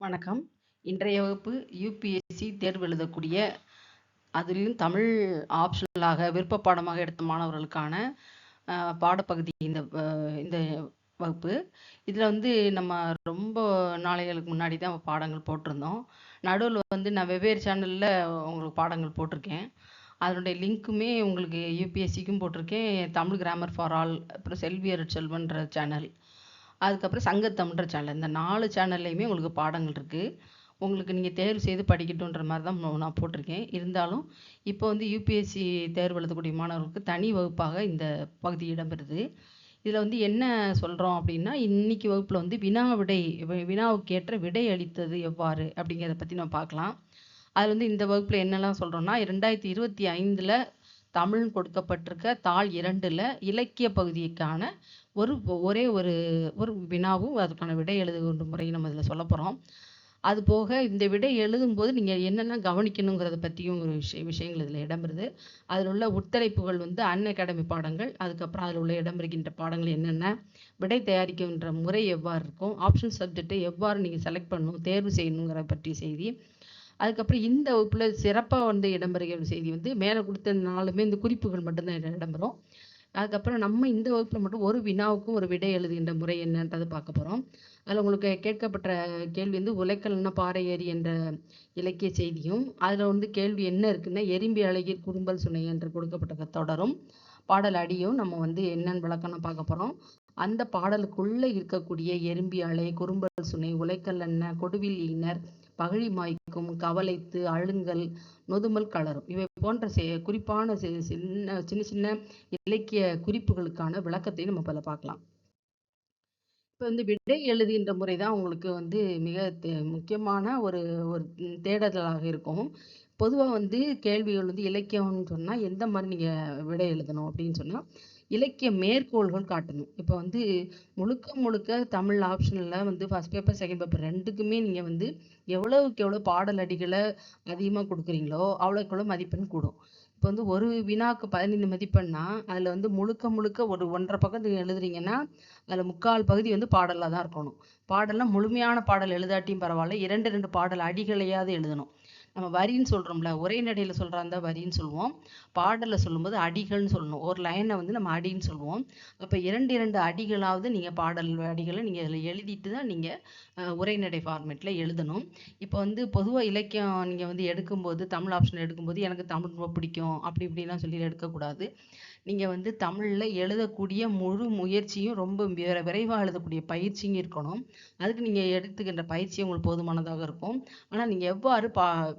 வணக்கம். இன்றைய வகுப்பு யுபிஎஸ்சி தேர்வு எழுதக்கூடிய அதிலும் தமிழ் ஆப்ஷனலாக விருப்ப பாடமாக எடுத்த மாணவர்களுக்கான பாடப்பகுதி இந்த வகுப்பு. இதில் வந்து நம்ம ரொம்ப நாளைகளுக்கு முன்னாடி தான் பாடங்கள் போட்டிருந்தோம். நடுவில் வந்து நான் வெவ்வேறு சேனலில் உங்களுக்கு பாடங்கள் போட்டிருக்கேன். அதனுடைய லிங்க்குமே உங்களுக்கு யூபிஎஸ்சிக்கும் போட்டிருக்கேன், தமிழ் கிராமர் ஃபார் ஆல், அப்புறம் செல்வி அருட்செல்வன்ற சேனல், அதுக்கப்புறம் சங்கத்தமிழ்ன்ற சேனல், இந்த 4 சேனல்லையுமே உங்களுக்கு பாடங்கள் இருக்குது. உங்களுக்கு நீங்கள் தேர்வு செய்து படிக்கட்டுன்ற மாதிரி தான் நான் போட்டிருக்கேன். இருந்தாலும் இப்போ வந்து யூபிஎஸ்சி தேர்வு எழுதக்கூடிய மாணவர்களுக்கு தனி வகுப்பாக இந்த பகுதி இடம்பெறுது. இதில் வந்து என்ன சொல்கிறோம் அப்படின்னா, இன்னைக்கு வகுப்பில் வந்து வினாவுக்கு ஏற்ற விடை அளித்தது எவ்வாறு அப்படிங்கிறத பற்றி நம்ம பார்க்கலாம். அது வந்து இந்த வகுப்பில் என்னெல்லாம் சொல்கிறோம்னா, 2025 தமிழ் கொடுக்கப்பட்டிருக்க தாள் 2ல் இலக்கிய பகுதிக்கான ஒரே ஒரு வினாவும் அதுக்கான விடை எழுதுகின்ற முறையை நம்ம இதில் சொல்ல போகிறோம். அது போக இந்த விடை எழுதும்போது நீங்கள் என்னென்ன கவனிக்கணுங்கிறத பற்றியும் ஒரு விஷயங்கள் இதில் இடம்பெறுது. அதில் உள்ள உட்தலைப்புகள் வந்து அன்அகாடமி பாடங்கள், அதுக்கப்புறம் அதில் உள்ள இடம்பெறுகின்ற பாடங்கள் என்னென்ன, விடை தயாரிக்கின்ற முறை எவ்வாறு இருக்கும், ஆப்ஷன் சப்ஜெக்டை எவ்வாறு நீங்கள் செலக்ட் பண்ணணும், தேர்வு செய்யணுங்கிற பற்றிய செய்தி. அதுக்கப்புறம் இந்த வகுப்பில் சிறப்பாக வந்து இடம்பெறுகிற செய்தி வந்து மேலே கொடுத்த 4மே இந்த குறிப்புகள் மட்டும்தான் இடம்பெறும். அதுக்கப்புறம் நம்ம இந்த வகுப்பில் மட்டும் ஒரு வினாவுக்கும் ஒரு விடை எழுதுகின்ற முறை என்னன்றதை பார்க்க போகிறோம். அதில் உங்களுக்கு கேட்கப்பட்ட கேள்வி வந்து உலைக்கல்னா பாறை ஏரி என்ற இலக்கிய செய்தியும், அதில் வந்து கேள்வி என்ன இருக்குன்னா, எறும்பி அழகிர் குறும்பல் சுனை என்று கொடுக்கப்பட்ட தொடரும் பாடல் அடியும் நம்ம வந்து என்னன்னு விளக்கம்னு பார்க்க போகிறோம். அந்த பாடலுக்குள்ளே இருக்கக்கூடிய எறும்பி அலை, குறும்பல் சுனை, உலைக்கல் என்ன, கொடுவில் ஈனர், பகழி மாய்க்கும், கவலைத்து, அழுங்கல், நொதுமல் கலரும், இவை போன்ற குறிப்பான சின்ன சின்ன இலக்கிய குறிப்புகளுக்கான விளக்கத்தை நம்ம பல பார்க்கலாம். இப்போ வந்து விடை எழுதுகின்ற முறை தான் உங்களுக்கு வந்து மிக முக்கியமான ஒரு ஒரு தேடுதலாக இருக்கும். பொதுவாக வந்து கேள்விகள் வந்து இலக்கியம்னு சொன்னால் எந்த மாதிரி நீங்கள் விடை எழுதணும் அப்படின்னு சொன்னால், இலக்கிய மேற்கோள்கள் காட்டணும். இப்போ வந்து முழுக்க முழுக்க தமிழ் ஆப்ஷனில் வந்து ஃபர்ஸ்ட் பேப்பர் செகண்ட் பேப்பர் ரெண்டுக்குமே நீங்கள் வந்து எவ்வளவுக்கு எவ்வளோ பாடல் அடிகளை அதிகமாக கொடுக்குறீங்களோ அவ்வளோக்கு எவ்வளோ மதிப்பெண் கூடும். இப்போ வந்து ஒரு வினாக்கு 15 மதிப்பெண்ணா அதில் வந்து முழுக்க முழுக்க ஒரு 1.5 பக்கத்துக்கு எழுதுறீங்கன்னா அதில் 3/4 பகுதி வந்து பாடலாக தான் இருக்கணும். பாடல்னா முழுமையான பாடல் எழுதாட்டியும் பரவாயில்ல, 2 பாடல் அடிகளையாவது எழுதணும். நம்ம வரின்னு சொல்கிறோம்ல, உரைநடையில் சொல்கிறா இருந்தால் வரின்னு சொல்லுவோம், பாடலில் சொல்லும்போது அடிகள்னு சொல்லணும். ஒரு லைனை வந்து நம்ம அடின்னு சொல்லுவோம். அப்போ 2 அடிகளாவது நீங்கள் பாடல் அடிகளை நீங்கள் இதில் எழுதிட்டு தான் நீங்கள் உரைநடை ஃபார்மேட்டில் எழுதணும். இப்போ வந்து பொதுவாக இலக்கியம் நீங்கள் வந்து எடுக்கும்போது, தமிழ் ஆப்ஷன் எடுக்கும்போது எனக்கு தமிழ் ரொம்ப பிடிக்கும் அப்படி இப்படிலாம் சொல்லி எடுக்கக்கூடாது. நீங்கள் வந்து தமிழில் எழுதக்கூடிய முழு முயற்சியும் ரொம்ப விரைவாக எழுதக்கூடிய பயிற்சியும் இருக்கணும். அதுக்கு நீங்கள் எடுத்துக்கின்ற பயிற்சி உங்களுக்கு போதுமானதாக இருக்கும். ஆனால் நீங்கள் எவ்வாறு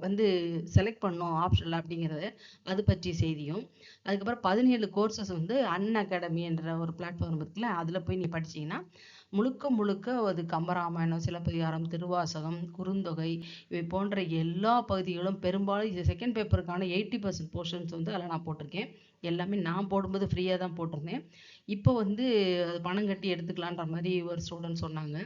வந்து செலக்ட் பண்ணணும் ஆப்ஷனில் அப்படிங்கிறத அது பற்றிய செய்தியும், அதுக்கப்புறம் 17 கோர்சஸ் வந்து அன்அகாடமி என்ற ஒரு பிளாட்ஃபார்ம் இருக்குல்ல, அதில் போய் நீ படிச்சீங்கன்னா முழுக்க முழுக்க அது கம்பராமாயணம், சிலப்பதிகாரம், திருவாசகம், குறுந்தொகை, இவை போன்ற எல்லா பகுதிகளும் பெரும்பாலும் இது செகண்ட் பேப்பருக்கான 80% போர்ஷன்ஸ் வந்து அதில் நான் போட்டிருக்கேன். எல்லாமே நான் போடும்போது ஃப்ரீயாக தான் போட்டிருந்தேன். இப்போ வந்து அது பணம் கட்டி எடுத்துக்கலான்ற மாதிரி ஒரு ஸ்டூடெண்ட் சொன்னாங்க.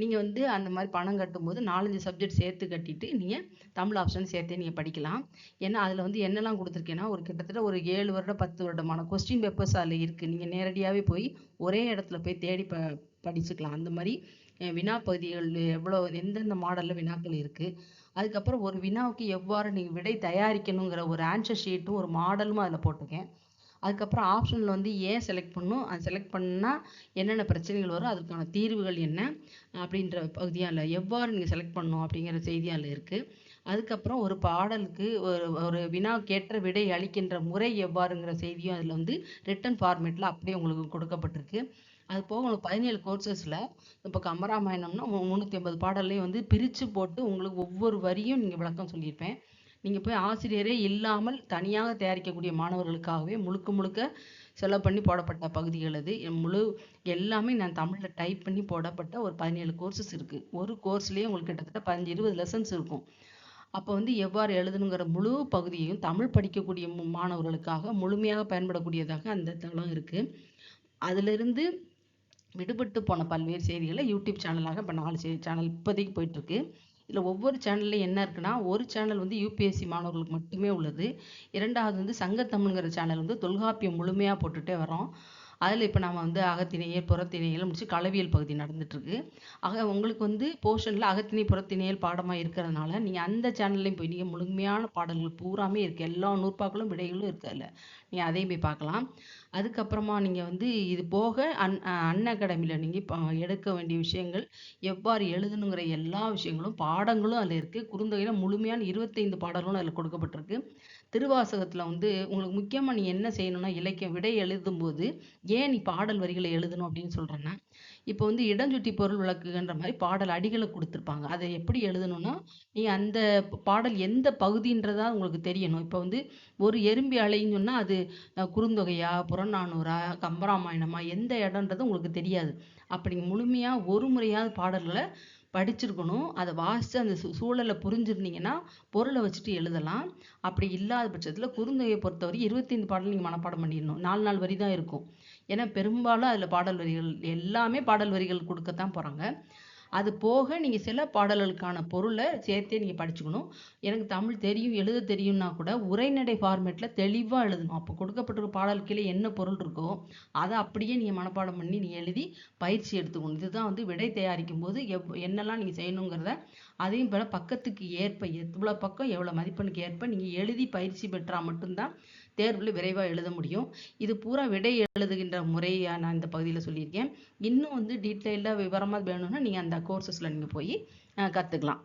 நீங்கள் வந்து அந்த மாதிரி பணம் கட்டும்போது 4-5 சப்ஜெக்ட் சேர்த்து கட்டிட்டு நீங்கள் தமிழ் ஆப்ஷன் சேர்த்தே நீங்கள் படிக்கலாம். ஏன்னா அதில் வந்து என்னெல்லாம் கொடுத்துருக்கேன்னா, ஒரு கிட்டத்தட்ட ஒரு 7 வருடம் 10 வருடமான கொஸ்டின் பேப்பர்ஸ் அதில் இருக்குது. நீங்கள் நேரடியாகவே போய் ஒரே இடத்துல போய் தேடி படிச்சுக்கலாம். அந்த மாதிரி வினா பகுதிகள் எவ்வளோ எந்தெந்த மாடலில் வினாக்கள் இருக்குது, அதுக்கப்புறம் ஒரு வினாவுக்கு எவ்வாறு நீங்கள் விடை தயாரிக்கணுங்கிற ஒரு ஆன்சர் ஷீட்டும் ஒரு மாடலும் அதில் போட்டிருக்கேன். அதுக்கப்புறம் ஆப்ஷனில் வந்து ஏன் செலக்ட் பண்ணணும், அது செலக்ட் பண்ணால் என்னென்ன பிரச்சனைகள் வரும், அதுக்கான தீர்வுகள் என்ன அப்படின்ற பகுதியால் எவ்வாறு நீங்கள் செலக்ட் பண்ணணும் அப்படிங்கிற செய்தி அதில் இருக்குது. அதுக்கப்புறம் ஒரு பாடலுக்கு ஒரு வினாக்கேற்ற விடை அளிக்கின்ற முறை எவ்வாறுங்கிற செய்தியும் அதில் வந்து ரிட்டன் ஃபார்மேட்டில் அப்படியே உங்களுக்கு கொடுக்கப்பட்டிருக்கு. அது போக உங்களுக்கு 17 கோர்சஸில் இப்போ கம்பராமாயணம்னா 350 பாடல்லையும் வந்து பிரித்து போட்டு உங்களுக்கு ஒவ்வொரு வரியும் நீங்கள் விளக்கம் சொல்லியிருப்பேன். நீங்கள் போய் ஆசிரியரே இல்லாமல் தனியாக தயாரிக்கக்கூடிய மாணவர்களுக்காகவே முழுக்க முழுக்க செலவு பண்ணி போடப்பட்ட பகுதிகள் அது. எல்லாமே நான் தமிழில் டைப் பண்ணி போடப்பட்ட ஒரு 17 கோர்சஸ் இருக்குது. ஒரு கோர்ஸ்லேயே உங்களுக்கு கிட்டத்தட்ட 15-20 லெசன்ஸ் இருக்கும். அப்போ வந்து எவ்வாறு எழுதணுங்கிற முழு பகுதியையும் தமிழ் படிக்கக்கூடிய மாணவர்களுக்காக முழுமையாக பயன்படக்கூடியதாக அந்த தளம் இருக்குது. அதிலிருந்து விடுபட்டு போன பல்வேறு செய்திகளை யூடியூப் சேனலாக இப்போ 4 சேனல் இப்போதைக்கு போயிட்டுருக்கு. இதில் ஒவ்வொரு சேனல்லையும் என்ன இருக்குன்னா, ஒரு சேனல் வந்து யூபிஎஸ்சி மாணவர்களுக்கு மட்டுமே உள்ளது. 2வது வந்து சங்கத்தமிழ்ங்கிற சேனல் வந்து தொல்காப்பியம் முழுமையாக போட்டுகிட்டே வரோம். அதில் இப்போ நம்ம வந்து அகத்திணையல் புறத்திணையல் முடிச்சு களவியல் பகுதி நடந்துட்டுருக்கு. ஆக உங்களுக்கு வந்து போர்ஷனில் அகத்திணை புறத்திணையல் பாடமாக இருக்கிறதுனால நீங்கள் அந்த சேனல்லையும் போய் நீங்கள் முழுமையான பாடல்கள் பூராமே இருக்குது, எல்லா நூற்பாக்களும் விடைகளும் இருக்குது, அதில் நீங்கள் அதையும் போய் பார்க்கலாம். அதுக்கப்புறமா நீங்கள் வந்து இது போக அன் அகாடமியில் நீங்கள் இப்போ எடுக்க வேண்டிய விஷயங்கள், எவ்வாறு எழுதணுங்கிற எல்லா விஷயங்களும் பாடங்களும் அதில் இருக்குது. குறுந்தொகையில் முழுமையான 25 பாடல்களும் அதில் கொடுக்கப்பட்டிருக்கு. திருவாசகத்தில் வந்து உங்களுக்கு முக்கியமாக நீ என்ன செய்யணும்னா, இலக்கியம் விடை எழுதும்போது ஏன் நீ பாடல் வரிகளை எழுதணும் அப்படின்னு சொல்கிறேன்னா, இப்போ வந்து இடஞ்சுட்டி பொருள் விளக்குகின்ற மாதிரி பாடல் அடிகளை கொடுத்துருப்பாங்க. அதை எப்படி எழுதணும்னா, நீ அந்த பாடல் எந்த பகுதின்றதா உங்களுக்கு தெரியணும். இப்போ வந்து ஒரு எறும்பி அலைன்னு சொன்னால் அது குறுந்தொகையா, புறநானூறா, கம்பராமாயணமா, எந்த இடம்ன்றது உங்களுக்கு தெரியாது. அப்படி முழுமையாக ஒரு முறையாவது பாடல்களை படிச்சிருக்கணும். அதை வாசித்து அந்த சூழலை புரிஞ்சிருந்தீங்கன்னா பொருளை வச்சுட்டு எழுதலாம். அப்படி இல்லாத பட்சத்தில் குறுந்தொகையை பொறுத்தவரை 25 பாடல் நீங்கள் மனப்பாடம் பண்ணிடணும். 4 வரி தான் இருக்கும். ஏன்னா பெரும்பாலும் அதில் பாடல் வரிகள் எல்லாமே பாடல் வரிகள் கொடுக்கத்தான் போகிறாங்க. அது போக நீங்கள் சில பாடல்களுக்கான பொருளை சேர்த்தே நீங்கள் படிச்சுக்கணும். எனக்கு தமிழ் தெரியும், எழுத தெரியும்னா கூட உரைநடை ஃபார்மேட்டில் தெளிவாக எழுதணும். அப்போ கொடுக்கப்பட்டிருக்க பாடல் கீழே என்ன பொருள் இருக்கோ அதை அப்படியே நீங்கள் மனப்பாடம் பண்ணி நீங்கள் எழுதி பயிற்சி எடுத்துக்கணும். இதுதான் வந்து விடை தயாரிக்கும் போது என்னெல்லாம் நீங்கள் செய்யணுங்கிறத அதையும் போல பக்கத்துக்கு ஏற்ப எவ்வளோ பக்கம் எவ்வளோ மதிப்பெண்ணுக்கு ஏற்ப நீங்கள் எழுதி பயிற்சி பெற்றால் மட்டும்தான் தேர்வில் விரைவாக எழுத முடியும். இது பூரா விடை எழுதுகின்ற முறையை நான் இந்த பகுதியில் சொல்லியிருக்கேன். இன்னும் வந்து டீட்டெயில்டாக விவரமாக வேணும்னா நீங்கள் அந்த கோர்சஸில் நீங்கள் போய் கற்றுக்கலாம்.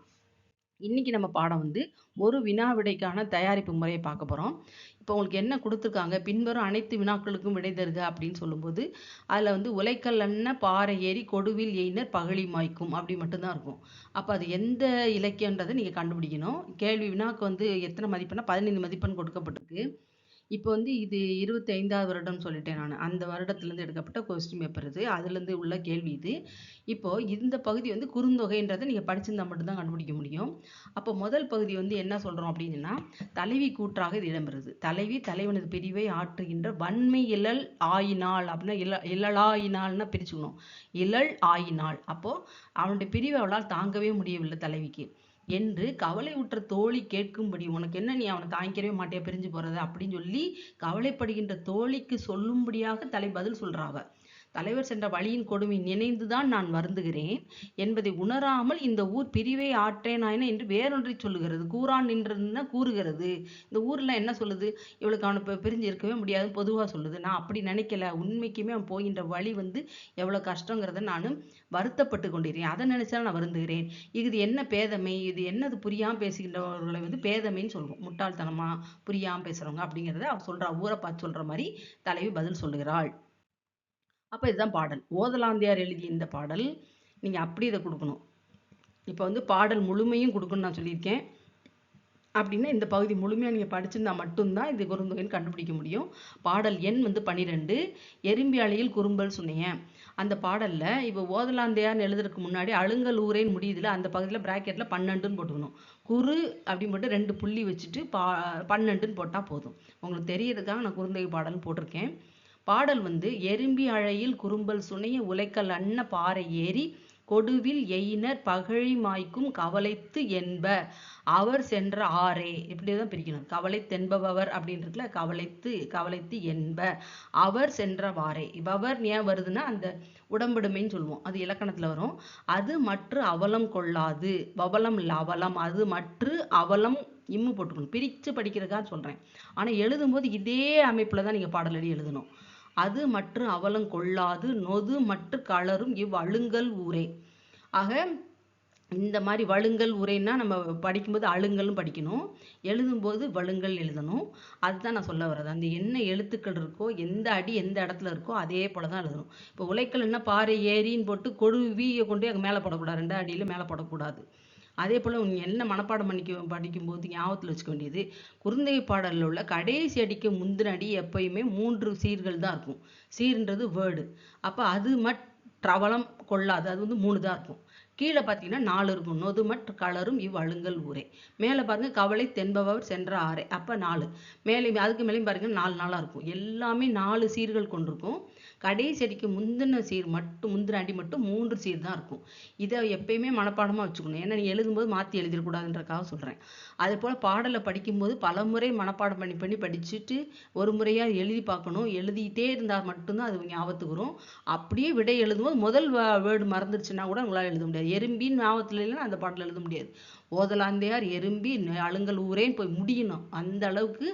இன்னைக்கு நம்ம பாடம் வந்து ஒரு வினா விடைக்கான தயாரிப்பு முறையை பார்க்க போகிறோம். இப்போ உங்களுக்கு என்ன கொடுத்துருக்காங்க, பின்வரும் அனைத்து வினாக்களுக்கும் விடை தருக அப்படின்னு சொல்லும்போது அதில் வந்து உலைக்கல் அன்ன பாறை ஏறி கொடுவில் எயினர் பகழி மாய்க்கும் அப்படி மட்டும்தான் இருக்கும். அப்போ அது எந்த இலக்கியன்றதை நீங்கள் கண்டுபிடிக்கணும். கேள்வி வினாக்கு வந்து எத்தனை மதிப்பெண்ணா 15 மதிப்பெண் கொடுக்கப்பட்டிருக்கு. இப்போ வந்து இது 25வது வருடம் சொல்லிட்டேன் நான். அந்த வருடத்துலேருந்து எடுக்கப்பட்ட கொஸ்டின் பேப்பர் இது. அதுலேருந்து உள்ள கேள்வி இது. இப்போ இந்த பகுதி வந்து குறுந்தொகைன்றதை நீங்கள் படிச்சிருந்தா மட்டும்தான் கண்டுபிடிக்க முடியும். அப்போ முதல் பகுதி வந்து என்ன சொல்கிறோம் அப்படின்னா, தலைவி கூற்றாக இது இடம்பெறுது. தலைவி தலைவனது பிரிவை ஆற்றுகின்ற வன்மை இழல் ஆயினாள் அப்படின்னா இழலாயினாள்னா பிரிச்சுக்கணும். இழல் ஆயினாள். அப்போது அவனுடைய பிரிவை அவளால் தாங்கவே முடியவில்லை தலைவிக்கு என்று கவலை உற்ற தோழி கேட்கும்படி, உனக்கு என்ன நீ அவனை தாங்கிக்கவே மாட்டியா பிரிஞ்சு போறது அப்படின்னு சொல்லி கவலைப்படுகின்ற தோழிக்கு சொல்லும்படியாக பதில் சொல்றாவ. தலைவர் சென்ற வழியின் கொடுமை நினைந்துதான் நான் வருந்துகிறேன் என்பதை உணராமல் இந்த ஊர் பிரிவை ஆற்றேனாயின என்று வேறொன்றை சொல்லுகிறது. கூறான் நின்றதுன்னா கூறுகிறது. இந்த ஊர்ல என்ன சொல்லுது, இவளுக்கு அவனை பிரிஞ்சு இருக்கவே முடியாதுன்னு பொதுவாக சொல்லுது. நான் அப்படி நினைக்கல, உண்மைக்குமே அவன் போகின்ற வழி வந்து எவ்வளவு கஷ்டங்கிறத நானும் வருத்தப்பட்டு கொண்டிருக்கேன். அதை நினைச்சா நான் வருந்துகிறேன். இது என்ன பேதமை, இது என்னது புரியாம பேசுகின்றவர்களை வந்து பேதமைன்னு சொல்லுவோம். முட்டாள்தனமா புரியாம பேசுறவங்க அப்படிங்கிறத அவ சொல்றா. ஊரை பார்த்து சொல்ற மாதிரி தலைவி பதில் சொல்லுகிறாள். அப்போ இதுதான் பாடல். ஓதலாந்தையார் எழுதிய இந்த பாடல் நீங்கள் அப்படி இதை கொடுக்கணும். இப்போ வந்து பாடல் முழுமையும் கொடுக்கணும்னு நான் சொல்லியிருக்கேன். அப்படின்னா இந்த பகுதி முழுமையாக நீங்கள் படிச்சிருந்தா மட்டும்தான் இது குறுந்தொகைன்னு கண்டுபிடிக்க முடியும். பாடல் எண் வந்து 12, எறும்பி அலையில் குறும்பல் சொன்னேன். அந்த பாடலில் இப்போ ஓதலாந்தையார்னு எழுதுறதுக்கு முன்னாடி அழுங்கல் ஊரேன்னு முடியுதுல, அந்த பகுதியில் ப்ராக்கெட்டில் 12ன்னு போட்டுக்கணும். குறு அப்படின்னு போட்டு 2 புள்ளி வச்சுட்டு 12ன்னு போட்டால் போதும். உங்களுக்கு தெரியறதுக்காக நான் குறுந்தொகை பாடல்னு போட்டிருக்கேன். பாடல் வந்து எறும்பி அழையில் குறும்பல் சுனைய உலைக்கல் அன்ன பாறை ஏறி கொடுவில் எயினர் பகழி மாய்க்கும் கவலைத்து என்ப அவர் சென்ற ஆரே, இப்படிதான் பிரிக்கணும். கவலை தென்பவர் அப்படின்னு இருக்குல்ல, கவலைத்து என்ப அவர் சென்ற வாரே. இவர் ஏன் வருதுன்னா அந்த உடம்படுமைன்னு சொல்லுவோம், அது இலக்கணத்துல வரும். அது மற்ற அவலம் கொள்ளாது, வவலம் இல்லை அவலம், அது மற்ற அவலம் இம்மு போட்டுக்கணும். பிரித்து படிக்கிறதுக்காக சொல்றேன். ஆனா எழுதும்போது இதே அமைப்புல தான் நீங்க பாடல் எழுதணும். அது மற்ற அவலம் கொள்ளாது நொது மற்ற களரும் இவ் அழுங்கல் ஊரே. ஆக இந்த மாதிரி வழுங்கல் உரைன்னா நம்ம படிக்கும்போது அழுங்கல்னு படிக்கணும், எழுதும்போது வழுங்கல் எழுதணும். அதுதான் நான் சொல்ல வர்றது. அந்த என்ன எழுத்துக்கள் இருக்கோ, எந்த அடி எந்த இடத்துல இருக்கோ அதே போல தான் எழுதணும். இப்போ உலைக்கல்னா பாறை ஏரின்னு போட்டு கொடுவியை கொண்டு அங்கே மேலே போடக்கூடாது, 2 அடியில் மேலே போடக்கூடாது. அதே போல் நீங்கள் என்ன மனப்பாடம் படிக்கும்போது ஞாபகத்தில் வச்சுக்க வேண்டியது, குறுந்தொகை பாடலில் உள்ள கடைசி அடிக்கு முந்தின அடி எப்பயுமே 3 சீர்கள் தான் இருக்கும். சீர்ன்றது வேர்டு. அப்போ அது அவலம் கொள்ளாது, அது வந்து 3 தான் இருக்கும். கீழே பார்த்தீங்கன்னா 4 இருக்கும். நொதுமற் களரும் இவ் அழுங்கல் ஊரே. மேலே பாருங்க கவலை தென்பவர் சென்ற ஆரே, அப்போ 4. மேலே அதுக்கு மேலேயும் பாருங்க 4 4 இருக்கும். எல்லாமே 4 சீர்கள் கொண்டிருக்கும். கடைசி அடிக்கு முந்தின அடி மட்டும் 3 சீர் தான் இருக்கும். இதை எப்பயுமே மனப்பாடமா வச்சுக்கணும். ஏன்னா நீ எழுதும்போது மாத்தி எழுதிடக்கூடாதுன்றக்காக சொல்றேன். அதே போல பாடலை படிக்கும்போது பல முறை மனப்பாடம் பண்ணி பண்ணி படிச்சுட்டு ஒரு முறையா எழுதி பார்க்கணும். எழுதிட்டே இருந்தா மட்டும்தான் அது ஞாபகத்துக்கு வரும். அப்படியே விடை எழுதும்போது முதல் வேர்டு மறந்துருச்சுன்னா கூட உங்களால எழுத முடியாது. எறும்பின்னு ஞாபகத்துல இல்லைன்னா அந்த பாடல எழுத முடியாது. ஓதலாந்தையார் எறும்பி அழுங்கல் ஊரேன்னு போய் முடியணும். அந்த அளவுக்கு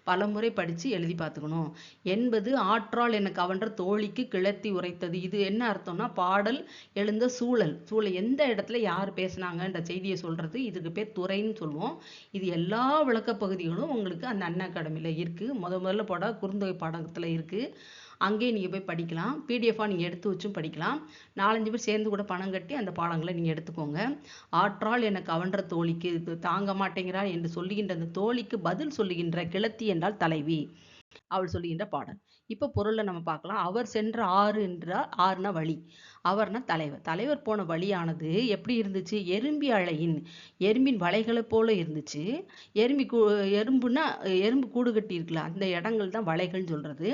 பலமுறை படிச்சு எழுதி பார்த்துக்கணும். என்பது ஆற்றால் என கவன்ற தோழிக்கு கிளத்தி உரைத்தது. இது என்ன அர்த்தம்னா பாடல் எழுந்த சூழல் எந்த இடத்துல யார் பேசுனாங்கன்ற செய்தியை சொல்றது. இதுக்கு பேர் துறைன்னு சொல்லுவோம். இது எல்லா விளக்க பகுதிகளும் உங்களுக்கு அந்த அண்ணா அகாடமியில இருக்கு. முதல்ல குறுந்தொகை பாடத்துல இருக்கு. அங்கேயே நீங்கள் போய் படிக்கலாம். பிடிஎஃபாக நீங்கள் எடுத்து வச்சும் படிக்கலாம். 4-5 பேர் சேர்ந்து கூட பணம் கட்டி அந்த பாடங்களை நீங்கள் எடுத்துக்கோங்க. ஆற்றால் என கவன்ற தோழிக்கு தாங்க மாட்டேங்கிறார் என்று சொல்லுகின்ற அந்த தோழிக்கு பதில் சொல்லுகின்ற கிழத்தி என்றால் தலைவி. அவள் சொல்லுகின்ற பாடல். இப்ப பொருளை நம்ம பார்க்கலாம். அவர் சென்ற ஆறு என்றால் ஆறுனா வழி, அவர்னா தலைவர். தலைவர் போன வழியானது எப்படி இருந்துச்சு? எறும்பி அழையின், எறும்பின் வலைகளை போல இருந்துச்சு. எறும்புனா எறும்பு கூடு கட்டி இருக்குல்ல, அந்த இடங்கள் தான் வலைகள்னு சொல்றது.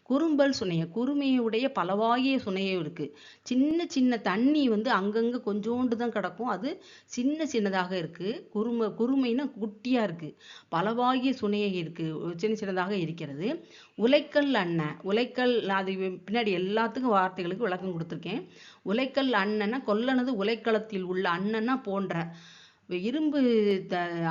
குறும்பல் சுனைய, குறுமையுடைய பலவாகிய சுனையும் இருக்கு. சின்ன சின்ன தண்ணி அங்கங்க கொஞ்சோண்டு தான் கிடக்கும். அது சின்னதாக இருக்கு. குறுமைனா குட்டியா இருக்கு. பலவாகிய சுனையை இருக்கு, சின்னதாக இருக்கிறது. உலைக்கல் அண்ணன், உலைக்கல் அது பின்னாடி எல்லாத்துக்கும் வார்த்தைகளுக்கு விளக்கம் கொடுத்துருக்கேன். உலைக்கல் அண்ணன்னா கொல்லனது உலைக்களத்தில் உள்ள, அண்ணன்னா போன்ற. இரும்பு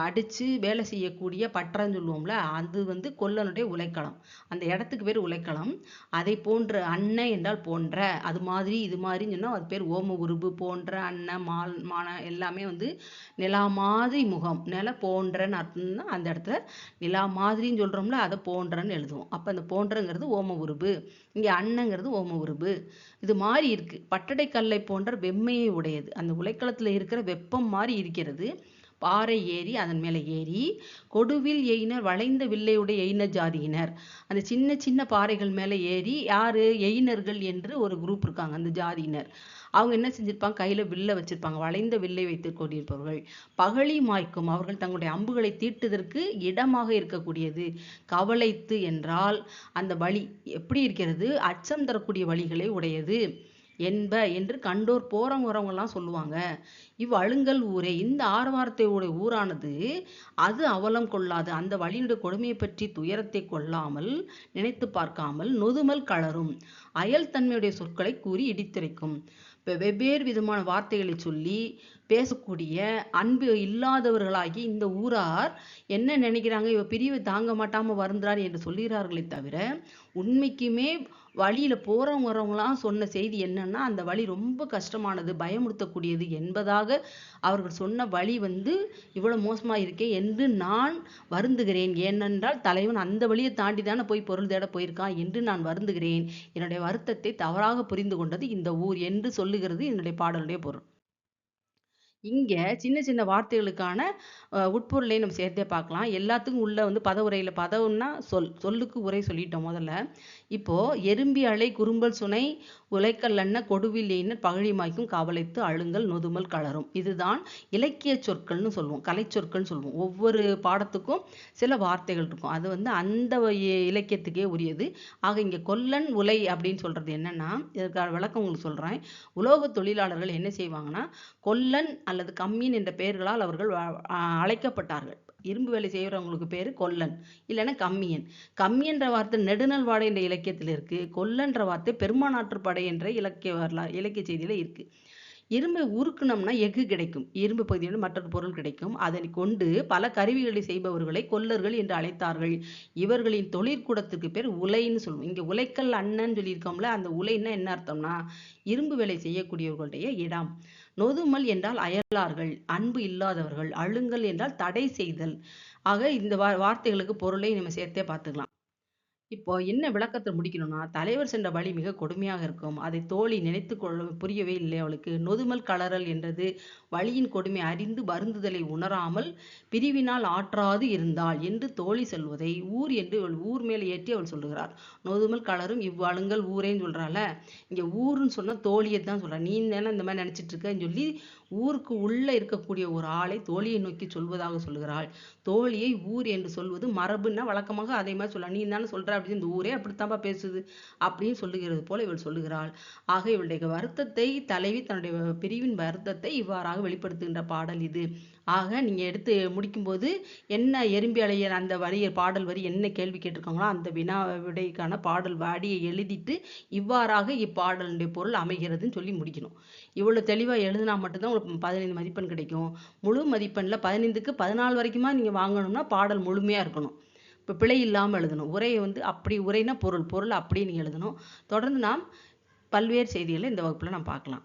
அடிச்சு வேலை செய்யக்கூடிய பட்டறைன்னு சொல்லுவோம்ல, அது கொல்லனுடைய உலைக்களம். அந்த இடத்துக்கு பேர் உலைக்களம். அதை போன்ற, அன்ன என்றால் போன்ற, அது மாதிரி இது மாதிரின்னு சொன்னா அது பேர் ஓம உருபு. போன்ற, அன்ன, மான எல்லாமே நிலா மாதிரி முகம், நில போன்றன்னு அர்த்தம்னா அந்த இடத்துல நிலா மாதிரின்னு சொல்றோம்ல, அதை போன்றன்னு எழுதுவோம். அப்ப அந்த போன்றங்கிறது ஓம உருபு, இங்க அன்னங்கிறது ஓம உருபு. இது மாதிரி இருக்கு. பட்டடை கல்லை போன்ற வெம்மையை உடையது. அந்த உலைக்களத்துல இருக்கிற வெப்பம் மாதிரி இருக்கிறது. பாறை ஏறி அதன் மேல ஏறி கொடுவில் எயினர், வளைந்த வில்லையுடைய எயினர் ஜாதியினர். அந்த சின்ன சின்ன பாறைகள் மேல ஏறி யாரு? எயினர்கள் என்று ஒரு குரூப் இருக்காங்க, அந்த ஜாதியினர். அவங்க என்ன செஞ்சிருப்பாங்க? கையில வில்ல வச்சிருப்பாங்க, வளைந்த வில்லை வைத்துக் கொண்டிருப்பவர்கள். பகழி மாய்க்கும், அவர்கள் தங்களுடைய அம்புகளை தீட்டுவதற்கு இடமாக இருக்கக்கூடியது. கவலைத்து என்றால் அந்த வழி எப்படி இருக்கிறது? அச்சம் தரக்கூடிய வழிகளை உடையது என்ப என்று கண்டோர் போறவங்கலாம் சொல்லுவாங்க. அழுங்கல் ஊரே, இந்த ஆரவாரத்தையுடைய ஊரானது அது அவலம் கொள்ளாது. அந்த வழியினுடைய கொடுமையை பற்றி துயரத்தை கொள்ளாமல் நினைத்து பார்க்காமல் நொதுமல் கலரும் அயல் தன்மையுடைய சொற்களை கூறி இடித்துரைக்கும். வெவ்வேறு விதமான வார்த்தைகளை சொல்லி பேசக்கூடிய அன்பு இல்லாதவர்களாகி இந்த ஊரார் என்ன நினைக்கிறாங்க? இவ பிரிவு தாங்க மாட்டாம வருந்தார் என்று சொல்லுகிறார்களே தவிர, உண்மைக்குமே வழியில போறவங்க வரவங்களாம் சொன்ன செய்தி என்னன்னா, அந்த வழி ரொம்ப கஷ்டமானது, பயமுறுத்தக்கூடியது என்பதாக அவர்கள் சொன்ன வழி இவ்வளவு மோசமா இருக்கே என்று நான் வருந்துகிறேன். ஏனென்றால் தலைவன் அந்த வழியை தாண்டி தானே போய் பொருள் தேட போயிருக்கான் என்று நான் வருந்துகிறேன். என்னுடைய வருத்தத்தை தவறாக புரிந்து கொண்டது இந்த ஊர் என்று சொல்லுகிறது என்னுடைய பாடலுடைய பொருள். இங்க சின்ன சின்ன வார்த்தைகளுக்கான உட்பொருளை நம்ம சேர்த்தே பார்க்கலாம். எல்லாத்துக்கும் உள்ள பதவுரையில, பதவுன்னா சொல்லுக்கு உரை சொல்லிட்டோம் முதல்ல. இப்போ எறும்பி அலை குறும்பல் சுனை உலைக்கல் அன்ன கொடுவில் எயினர் பகழி மாய்க்கும் கவலைத்து அழுங்கல் நொதுமல் கலரும். இதுதான் இலக்கிய சொற்கள்னு சொல்லுவோம், கலை சொற்கள்னு சொல்லுவோம். ஒவ்வொரு பாடத்துக்கும் சில வார்த்தைகள் இருக்கும். அது அந்த இலக்கியத்துக்கே உரியது. ஆக இங்க கொல்லன் உலை அப்படின்னு சொல்றது என்னன்னா, இதற்கான விளக்கம் உங்களுக்கு சொல்றேன். உலோக தொழிலாளர்கள் என்ன செய்வாங்கன்னா, கொல்லன் அல்லது கம்மின் என்ற பெயர்களால் அவர்கள் அழைக்கப்பட்டார்கள். இரும்பு வேலை செய்யறவங்களுக்கு பேரு கொல்லன், இல்லைன்னா கம்மியன். கம்மியன்ற வார்த்தை நெடுநல் வாடை என்ற இலக்கியத்துல இருக்கு. கொல்லன்ற வார்த்தை பெருமானாற்று படை என்ற இலக்கிய செய்தியில இருக்கு. இரும்பை உருக்குனோம்னா எஃகு கிடைக்கும், இரும்பு பகுதியோடு மற்றொரு பொருள் கிடைக்கும். அதனை கொண்டு பல கருவிகளை செய்பவர்களை கொல்லர்கள் என்று அழைத்தார்கள். இவர்களின் தொழிற்கூடத்துக்கு பேர் உலைன்னு சொல்லுவோம். இங்க உலைக்கல் அண்ணன் சொல்லியிருக்கோம்ல, அந்த உலைன்னா என்ன அர்த்தம்னா இரும்பு வேலை செய்யக்கூடியவர்களுடைய இடம். நொதுமல் என்றால் அயலார்கள், அன்பு இல்லாதவர்கள். அழுங்கல் என்றால் தடை செய்தல். ஆக இந்த வார்த்தைகளுக்கு பொருளை நம்ம சேர்த்தே பார்த்துக்கலாம். இப்போ என்ன விளக்கத்தை முடிக்கணும்னா, தலைவர் சென்ற வழி மிக கொடுமையாக இருக்கும். அதை தோழி நினைத்து கொள்ள புரியவே இல்லை அவளுக்கு. நொதுமல் கலறல் என்றது வழியின் கொடுமை அறிந்து வருந்துதலை உணராமல் பிரிவினால் ஆற்றாது இருந்தாள் என்று தோழி சொல்வதை ஊர் என்று ஊர் மேலே ஏற்றி அவள் சொல்லுகிறார். நொதுமல் கலரும் இவ்வழுங்கல் ஊரேன்னு சொல்றாள். இங்க ஊருன்னு சொன்னா தோழியை தான் சொல்றா. நீ தானே இந்த மாதிரி நினைச்சிட்டு இருக்கன்னு சொல்லி ஊருக்கு உள்ள இருக்கக்கூடிய ஒரு ஆளை தோழியை நோக்கி சொல்வதாக சொல்லுகிறாள். தோழியை ஊர் என்று சொல்வது மரபுன்னா வழக்கமாக அதே மாதிரி சொல்ல, நீ தானே சொல்ற அப்படின்னு இந்த ஊரே அப்படித்தான்ப்பா பேசுது அப்படின்னு சொல்லுகிறது போல இவள் சொல்லுகிறாள். ஆக இவளுடைய வருத்தத்தை தலைவி தன்னுடைய பிரிவின் வருத்தத்தை இவ்வாறாக வெளிப்படுத்துகின்ற பாடல் இது. ஆக நீங்க எடுத்து முடிக்கும்போது என்ன எறும்பி அலையர் அந்த பாடல் வரி என்ன கேள்வி கேட்டிருக்காங்களோ அந்த விடைக்கான பாடல் வரியை எழுதிட்டு இவ்வாறாக இப்பாடலுடைய பொருள் அமைகிறதுன்னு சொல்லி முடிக்கணும். இவ்வளவு தெளிவா எழுதினா மட்டும்தான் உங்களுக்கு 15 மதிப்பெண் கிடைக்கும். முழு மதிப்பெண்ல 15க்கு 14 வரைக்குமா நீங்க வாங்கணும்னா பாடல் முழுமையா இருக்கணும். இப்போ பிழை இல்லாமல் எழுதணும். உரையை அப்படி உரைனா பொருள் அப்படியே நீங்க எழுதணும். தொடர்ந்து நாம் பல்வேறு செய்திகளை இந்த வகுப்புல நாம் பார்க்கலாம்.